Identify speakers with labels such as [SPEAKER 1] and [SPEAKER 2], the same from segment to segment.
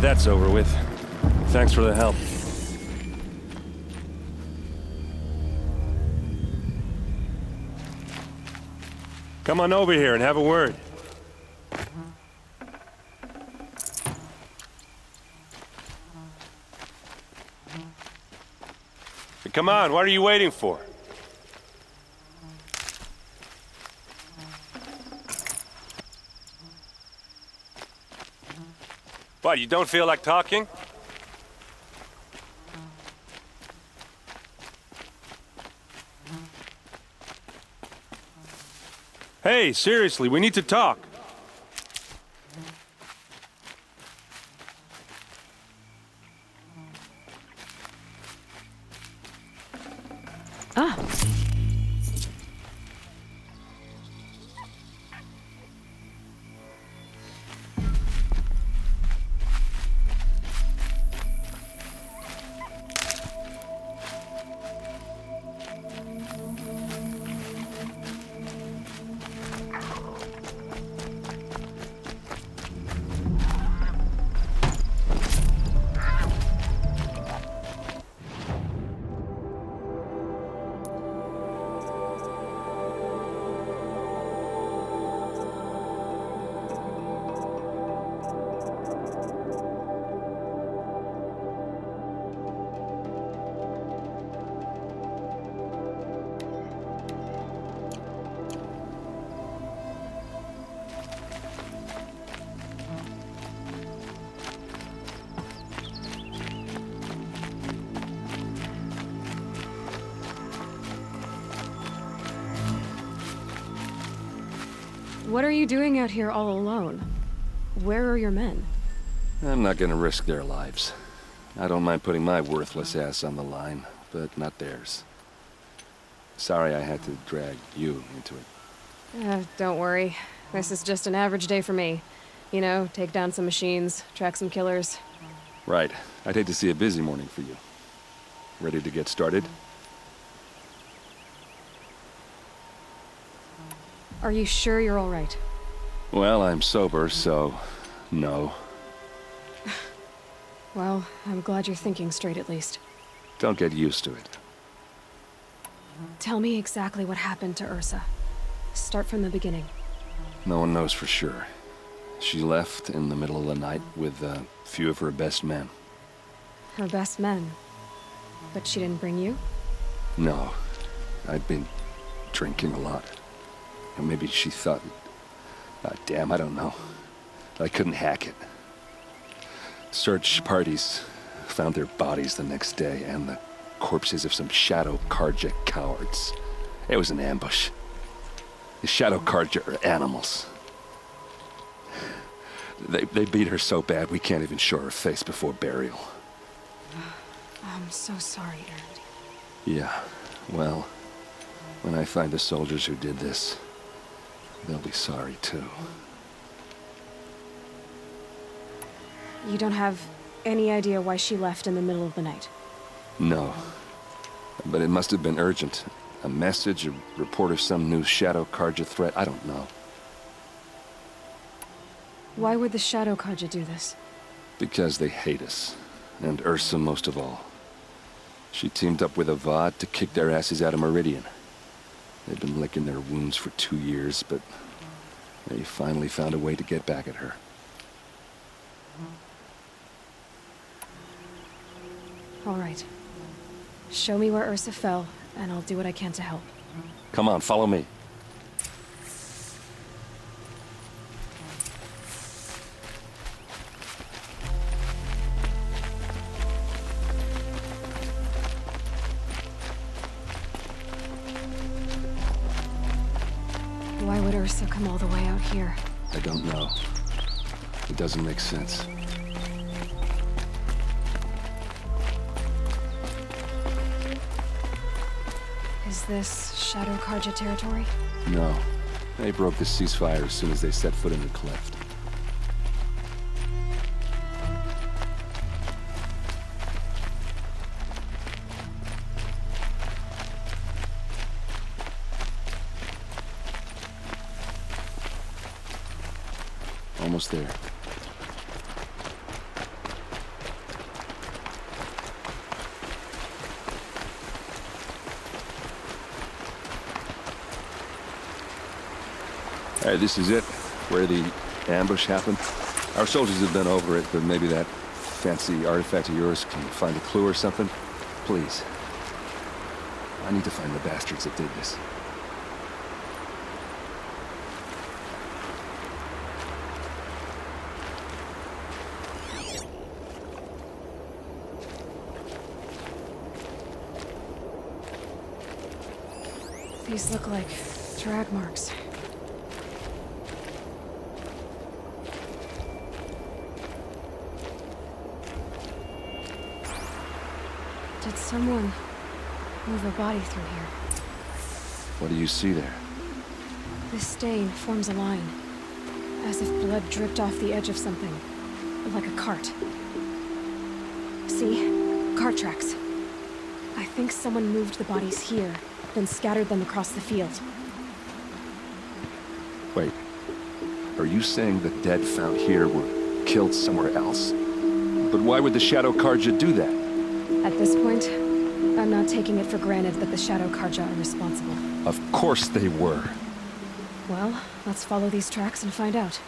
[SPEAKER 1] Glad that's over with. Thanks for the help. Come on over here and have a word. Come on, what are you waiting for? What, you don't feel like talking? Hey, seriously, we need to talk.
[SPEAKER 2] Ah. What are you doing out here all alone? Where are your men?
[SPEAKER 1] I'm not gonna risk their lives. I don't mind putting my worthless ass on the line, but not theirs. Sorry I had to drag you into it.
[SPEAKER 2] Don't worry. This is just an average day for me. You know, take down some machines, track some killers.
[SPEAKER 1] Right. I'd hate to see a busy morning for you. Ready to get started?
[SPEAKER 2] Are you sure you're all right?
[SPEAKER 1] Well, I'm sober, so... no.
[SPEAKER 2] Well, I'm glad you're thinking straight at least.
[SPEAKER 1] Don't get used to it.
[SPEAKER 2] Tell me exactly what happened to Ursa. Start from the beginning.
[SPEAKER 1] No one knows for sure. She left in the middle of the night with a few of her best men.
[SPEAKER 2] Her best men. But she didn't bring you?
[SPEAKER 1] No. I'd been drinking a lot. Or maybe she thought... damn, I don't know. I couldn't hack it. Search parties found their bodies the next day and the corpses of some Shadow Karja cowards. It was an ambush. The Shadow Karja are animals. They beat her so bad we can't even show her face before burial.
[SPEAKER 2] I'm so sorry, Erend.
[SPEAKER 1] Yeah, well, when I find the soldiers who did this, they'll be sorry too.
[SPEAKER 2] You don't have any idea why she left in the middle of the night?
[SPEAKER 1] No. But it must have been urgent. A message, a report of some new Shadow Karja threat, I don't know.
[SPEAKER 2] Why would the Shadow Karja do this?
[SPEAKER 1] Because they hate us. And Ursa most of all. She teamed up with Avad to kick their asses out of Meridian. They've been licking their wounds for 2 years, but they finally found a way to get back at her.
[SPEAKER 2] All right. Show me where Ursa fell, and I'll do what I can to help.
[SPEAKER 1] Come on, follow me.
[SPEAKER 2] Why would Ursa come all the way out here?
[SPEAKER 1] I don't know. It doesn't make sense.
[SPEAKER 2] Is this Shadow Karja territory?
[SPEAKER 1] No. They broke the ceasefire as soon as they set foot in the cleft. Almost there. All right, this is it, where the ambush happened. Our soldiers have been over it, but maybe that fancy artifact of yours can find a clue or something. Please. I need to find the bastards that did this.
[SPEAKER 2] These look like drag marks. Did someone move a body through here?
[SPEAKER 1] What do you see there?
[SPEAKER 2] This stain forms a line, as if blood dripped off the edge of something, like a cart. See? Cart tracks. I think someone moved the bodies here, then scattered them across the field.
[SPEAKER 1] Wait. Are you saying the dead found here were killed somewhere else? But why would the Shadow Karja do that?
[SPEAKER 2] At this point, I'm not taking it for granted that the Shadow Karja are responsible.
[SPEAKER 1] Of course they were.
[SPEAKER 2] Well, let's follow these tracks and find out.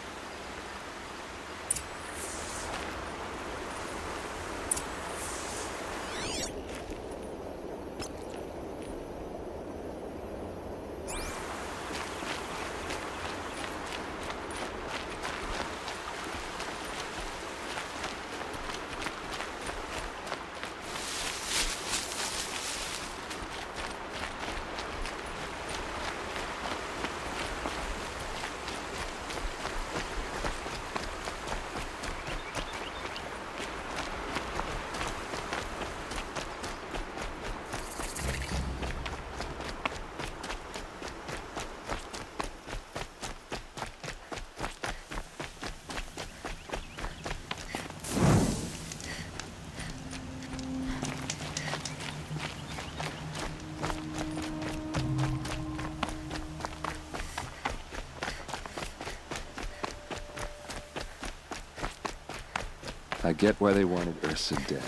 [SPEAKER 1] I get why they wanted Ursa dead.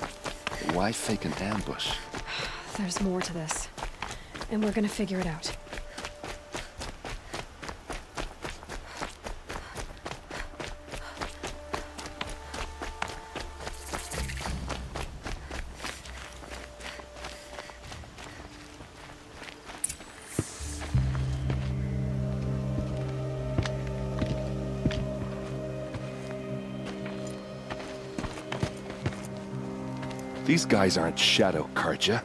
[SPEAKER 1] But why fake an ambush?
[SPEAKER 2] There's more to this, and we're gonna figure it out.
[SPEAKER 1] These guys aren't Shadow Karja.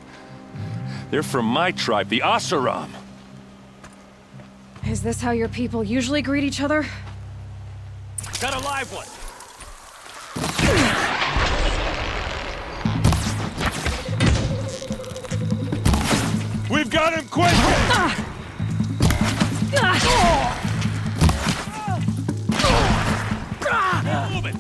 [SPEAKER 1] They're from my tribe, the Asaram.
[SPEAKER 2] Is this how your people usually greet each other?
[SPEAKER 3] Got a live one! We've got him quick! Move it!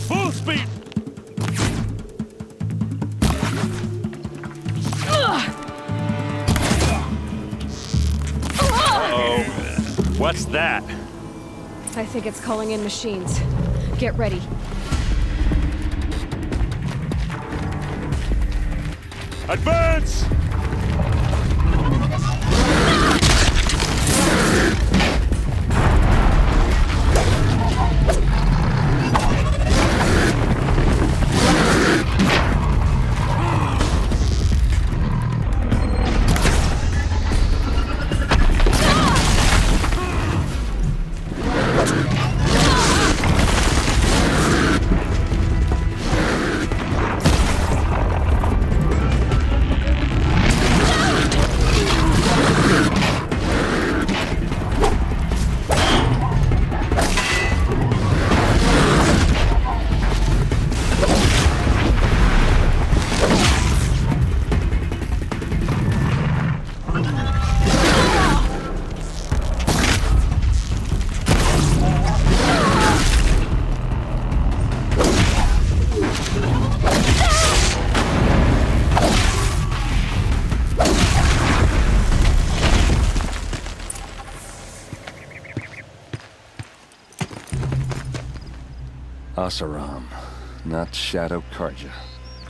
[SPEAKER 3] Full speed! Uh-oh. What's that?
[SPEAKER 2] I think it's calling in machines. Get ready.
[SPEAKER 3] Advance!
[SPEAKER 1] Asaram, not Shadow Karja.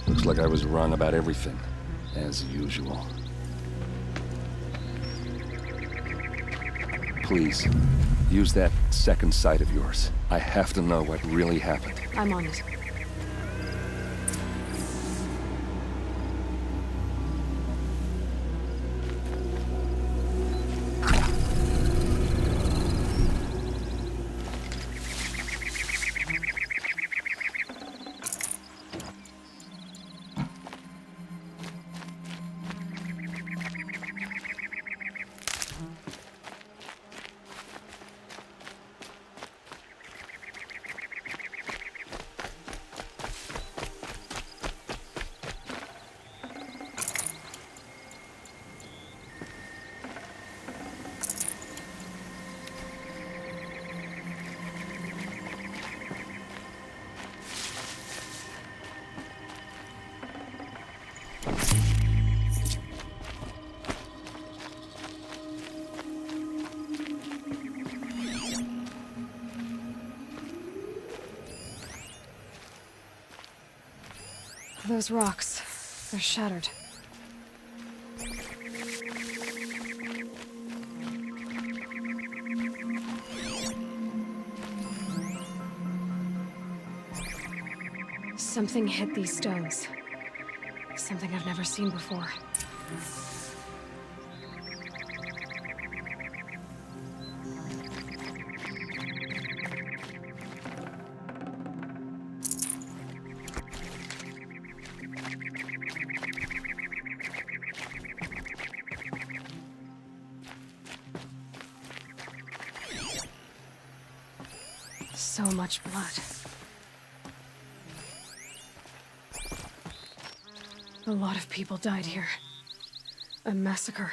[SPEAKER 1] Looks like I was wrong about everything, as usual. Please, use that second sight of yours. I have to know what really happened.
[SPEAKER 2] I'm on it. Those rocks, they're shattered. Something hit these stones. Something I've never seen before. So much blood. A lot of people died here. A massacre.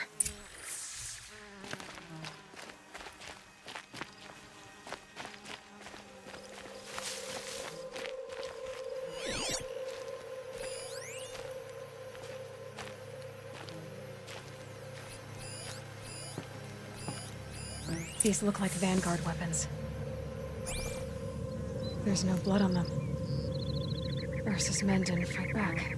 [SPEAKER 2] These look like Vanguard weapons. There's no blood on them. Ursa's men didn't fight back.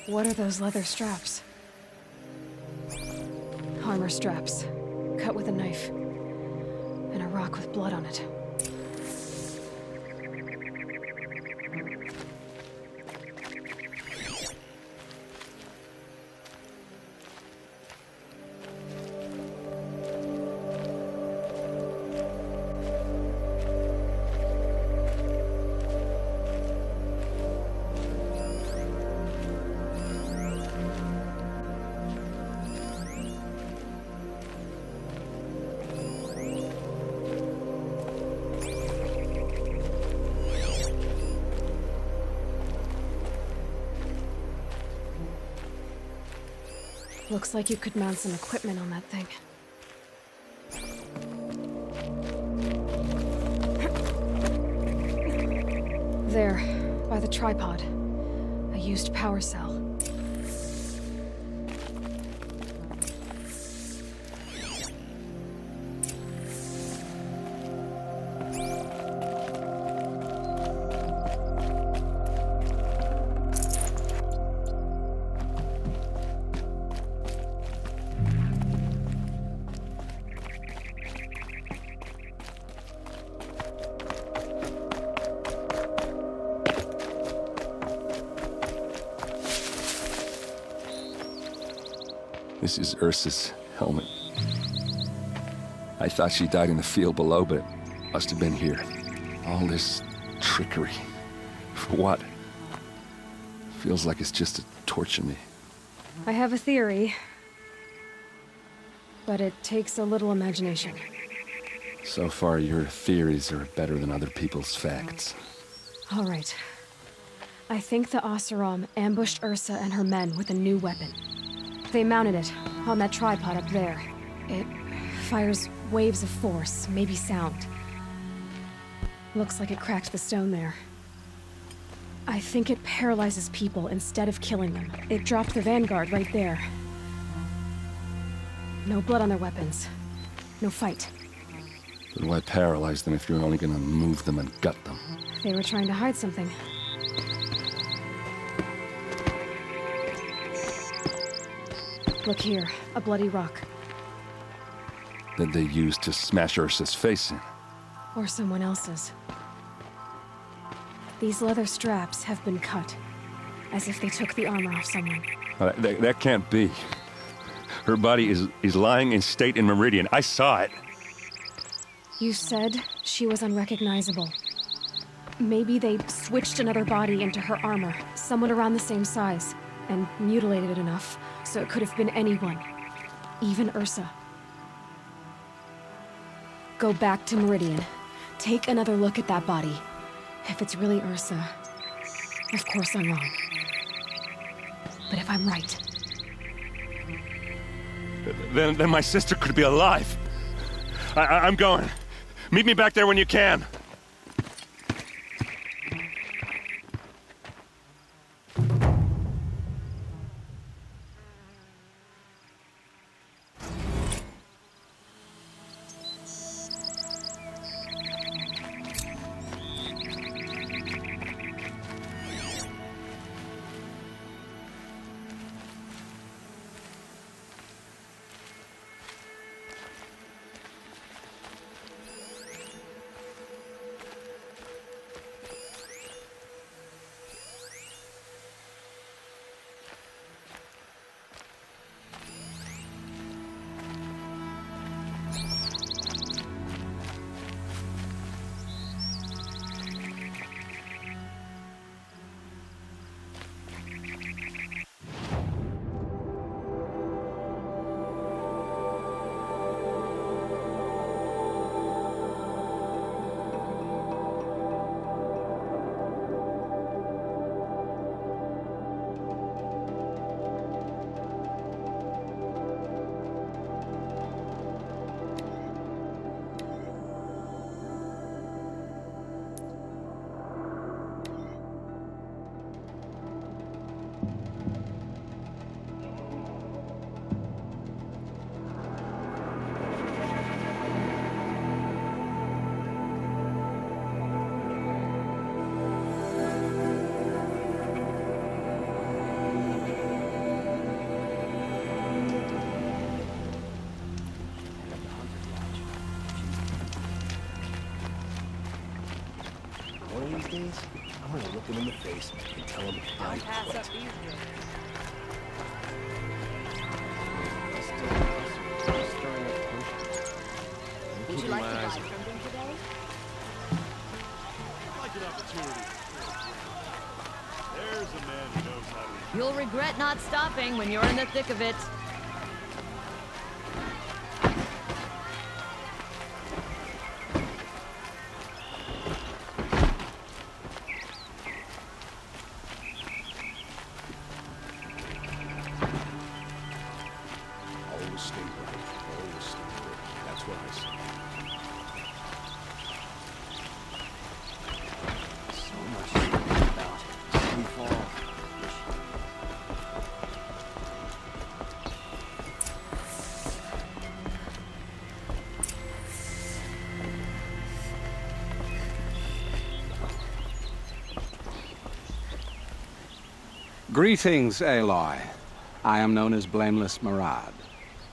[SPEAKER 2] What are those leather straps? Armor straps, cut with a knife, and a rock with blood on it. Looks like you could mount some equipment on that thing. There, by the tripod. A used power cell.
[SPEAKER 1] This is Ursa's helmet. I thought she died in the field below, but must have been here. All this trickery. For what? Feels like it's just to torture me.
[SPEAKER 2] I have a theory, but it takes a little imagination.
[SPEAKER 1] So far, your theories are better than other people's facts.
[SPEAKER 2] All right. I think the Oseram ambushed Ursa and her men with a new weapon. They mounted it on that tripod up there. It fires waves of force, maybe sound. Looks like it cracked the stone there. I think it paralyzes people instead of killing them. It dropped the vanguard right there. No blood on their weapons. No fight.
[SPEAKER 1] Then why paralyze them if you're only gonna move them and gut them?
[SPEAKER 2] They were trying to hide something. Look here, a bloody rock.
[SPEAKER 1] That they used to smash Ursa's face in.
[SPEAKER 2] Or someone else's. These leather straps have been cut, as if they took the armor off someone.
[SPEAKER 1] That can't be. Her body is lying in state in Meridian. I saw it.
[SPEAKER 2] You said she was unrecognizable. Maybe they switched another body into her armor, someone around the same size, and mutilated it enough so it could have been anyone, even Ursa. Go back to Meridian. Take another look at that body. If it's really Ursa, of course I'm wrong. But if I'm right...
[SPEAKER 1] Then my sister could be alive. I'm going. Meet me back there when you can.
[SPEAKER 4] One of these days, I'm gonna look him in the face and tell him I quit.
[SPEAKER 5] Would you like to buy something today?
[SPEAKER 3] I'd like an opportunity. There's a man who knows how to...
[SPEAKER 5] You'll regret not stopping when you're in the thick of it.
[SPEAKER 4] Always stay ready. Always stay ready. That's what I say. So much to think about. Free fall.
[SPEAKER 6] Greetings, Aloy. I am known as Blameless Marad.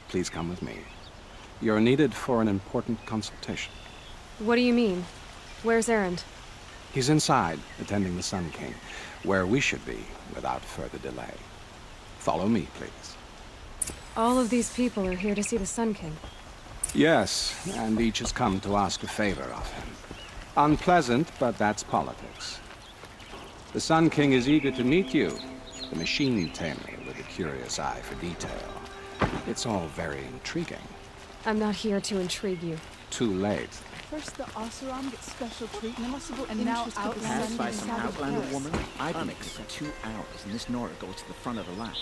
[SPEAKER 6] Please come with me. You're needed for an important consultation.
[SPEAKER 2] What do you mean? Where's Erend?
[SPEAKER 6] He's inside, attending the Sun King, where we should be without further delay. Follow me, please.
[SPEAKER 2] All of these people are here to see the Sun King.
[SPEAKER 6] Yes, and each has come to ask a favor of him. Unpleasant, but that's politics. The Sun King is eager to meet you, the machine tamer with a curious eye for detail. It's all very intriguing.
[SPEAKER 2] I'm not here to intrigue you.
[SPEAKER 6] Too late.
[SPEAKER 7] First the Oseram gets special treatment,
[SPEAKER 8] And now
[SPEAKER 7] Outlander
[SPEAKER 8] Passed by
[SPEAKER 7] and
[SPEAKER 8] some
[SPEAKER 7] Savage
[SPEAKER 8] Outlander
[SPEAKER 7] Paris.
[SPEAKER 8] woman, I've been there for 2 hours, and this Nora goes to the front of the line.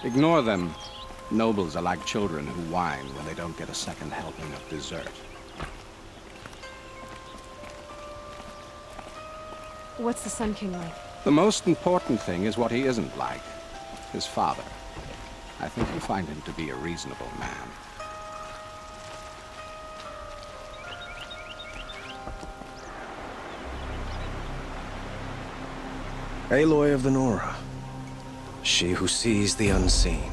[SPEAKER 6] Ignore them. Nobles are like children who whine when they don't get a second helping of dessert.
[SPEAKER 2] What's the Sun King like?
[SPEAKER 6] The most important thing is what he isn't like. His father. I think you'll find him to be a reasonable man.
[SPEAKER 9] Aloy of the Nora. She who sees the unseen.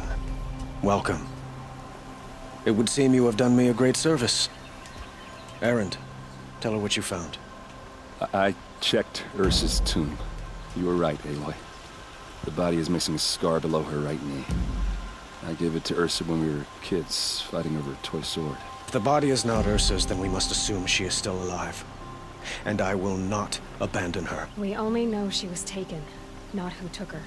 [SPEAKER 9] Welcome. It would seem you have done me a great service. Erend, tell her what you found.
[SPEAKER 1] I checked Ursa's tomb. You were right, Aloy. The body is missing a scar below her right knee. I gave it to Ursa when we were kids, fighting over a toy sword.
[SPEAKER 9] If the body is not Ursa's, then we must assume she is still alive. And I will not abandon her.
[SPEAKER 2] We only know she was taken, not who took her.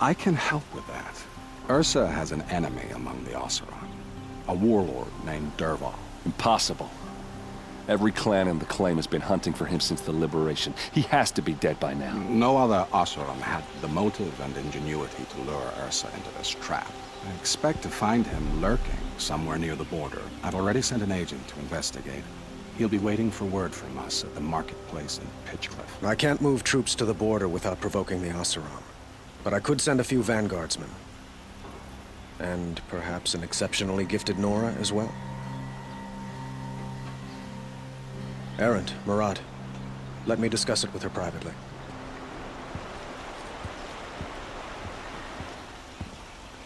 [SPEAKER 6] I can help with that. Ursa has an enemy among the Oseram. A warlord named Dervahl.
[SPEAKER 1] Impossible. Every clan in the claim has been hunting for him since the liberation. He has to be dead by now.
[SPEAKER 6] No other Oseram had the motive and ingenuity to lure Ursa into this trap. I expect to find him lurking somewhere near the border. I've already sent an agent to investigate. He'll be waiting for word from us at the marketplace in Pitchcliff.
[SPEAKER 9] I can't move troops to the border without provoking the Oseram. But I could send a few vanguardsmen. And perhaps an exceptionally gifted Nora as well. Erend, Murad, let me discuss it with her privately.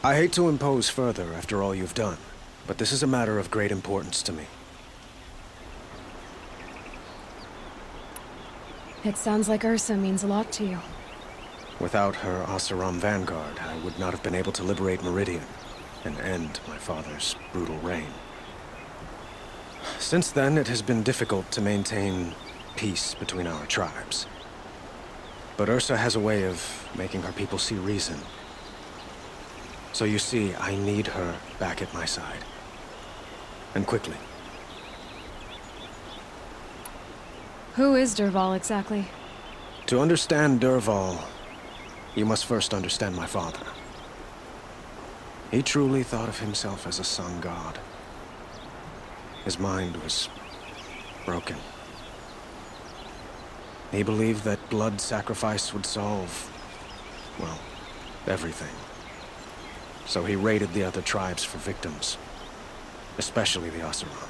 [SPEAKER 9] I hate to impose further after all you've done, but this is a matter of great importance to me.
[SPEAKER 2] It sounds like Ursa means a lot to you.
[SPEAKER 9] Without her Oseram vanguard, I would not have been able to liberate Meridian and end my father's brutal reign. Since then, it has been difficult to maintain peace between our tribes. But Ursa has a way of making her people see reason. So you see, I need her back at my side. And quickly.
[SPEAKER 2] Who is Dervahl exactly?
[SPEAKER 9] To understand Dervahl, you must first understand my father. He truly thought of himself as a sun god. His mind was broken. He believed that blood sacrifice would solve, well, everything. So he raided the other tribes for victims, especially the Oseram.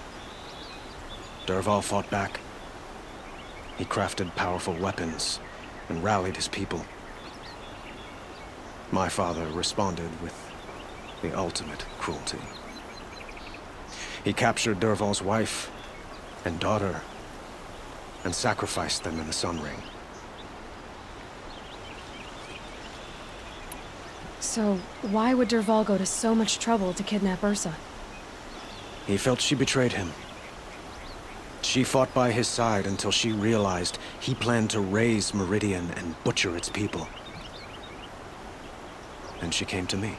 [SPEAKER 9] Dervahl fought back. He crafted powerful weapons and rallied his people. My father responded with the ultimate cruelty. He captured Dervahl's wife and daughter and sacrificed them in the Sun Ring.
[SPEAKER 2] So, why would Dervahl go to so much trouble to kidnap Ursa?
[SPEAKER 9] He felt she betrayed him. She fought by his side until she realized he planned to raise Meridian and butcher its people. And she came to me.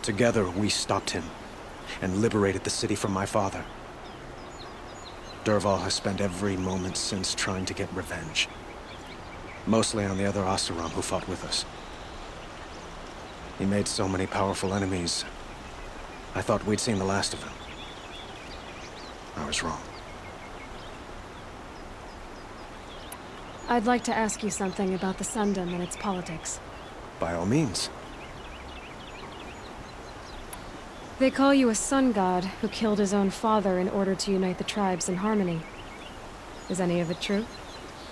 [SPEAKER 9] Together, we stopped him and liberated the city from my father. Dervahl has spent every moment since trying to get revenge. Mostly on the other Oseram who fought with us. He made so many powerful enemies. I thought we'd seen the last of them. I was wrong.
[SPEAKER 2] I'd like to ask you something about the Sundom and its politics.
[SPEAKER 9] By all means.
[SPEAKER 2] They call you a sun god who killed his own father in order to unite the tribes in harmony. Is any of it true?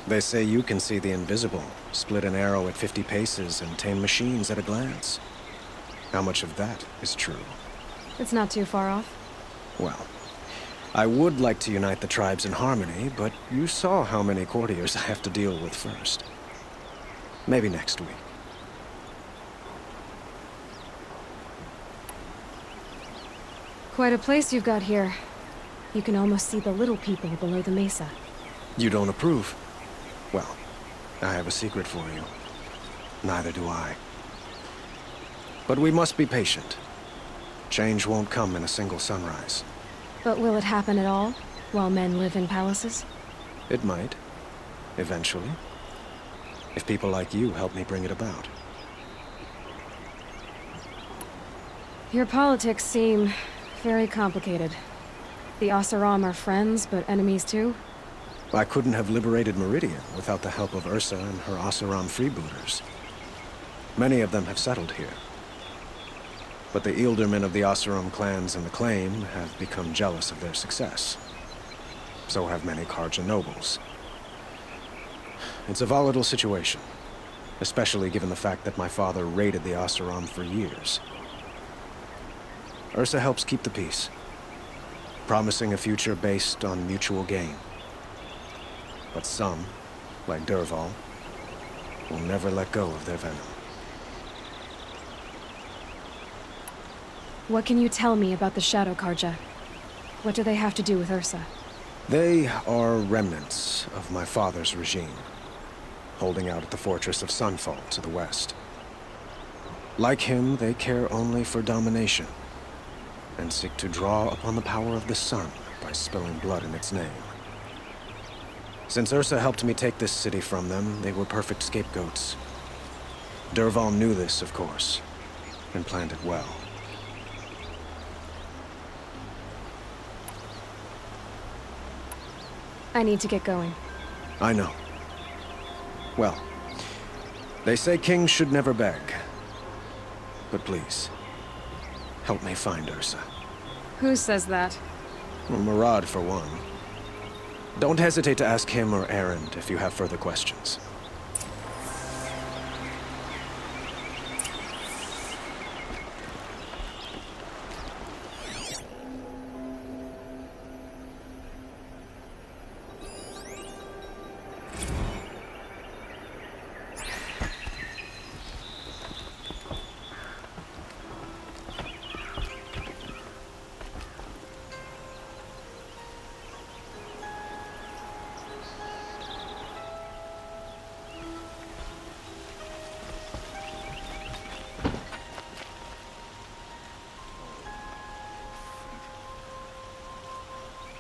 [SPEAKER 9] They say you can see the invisible, split an arrow at 50 paces, and tame machines at a glance. How much of that is true?
[SPEAKER 2] It's not too far off.
[SPEAKER 9] Well, I would like to unite the tribes in harmony, but you saw how many courtiers I have to deal with first. Maybe next week.
[SPEAKER 2] Quite a place you've got here. You can almost see the little people below the mesa.
[SPEAKER 9] You don't approve? Well, I have a secret for you. Neither do I. But we must be patient. Change won't come in a single sunrise.
[SPEAKER 2] But will it happen at all, while men live in palaces?
[SPEAKER 9] It might. Eventually. If people like you help me bring it about.
[SPEAKER 2] Your politics seem very complicated. The Oseram are friends, but enemies too?
[SPEAKER 9] I couldn't have liberated Meridian without the help of Ursa and her Oseram freebooters. Many of them have settled here. But the Ealdormen of the Oseram clans in the Claim have become jealous of their success. So have many Karja nobles. It's a volatile situation, especially given the fact that my father raided the Oseram for years. Ursa helps keep the peace, promising a future based on mutual gain. But some, like Dervahl, will never let go of their venom.
[SPEAKER 2] What can you tell me about the Shadow Karja? What do they have to do with Ursa?
[SPEAKER 9] They are remnants of my father's regime, holding out at the fortress of Sunfall to the west. Like him, they care only for domination, and seek to draw upon the power of the sun by spilling blood in its name. Since Ursa helped me take this city from them, they were perfect scapegoats. Dervahl knew this, of course, and planned it well.
[SPEAKER 2] I need to get going.
[SPEAKER 9] I know. Well, they say kings should never beg. But please, help me find Ursa.
[SPEAKER 2] Who says that?
[SPEAKER 9] Well, Murad, for one. Don't hesitate to ask him or Erend if you have further questions.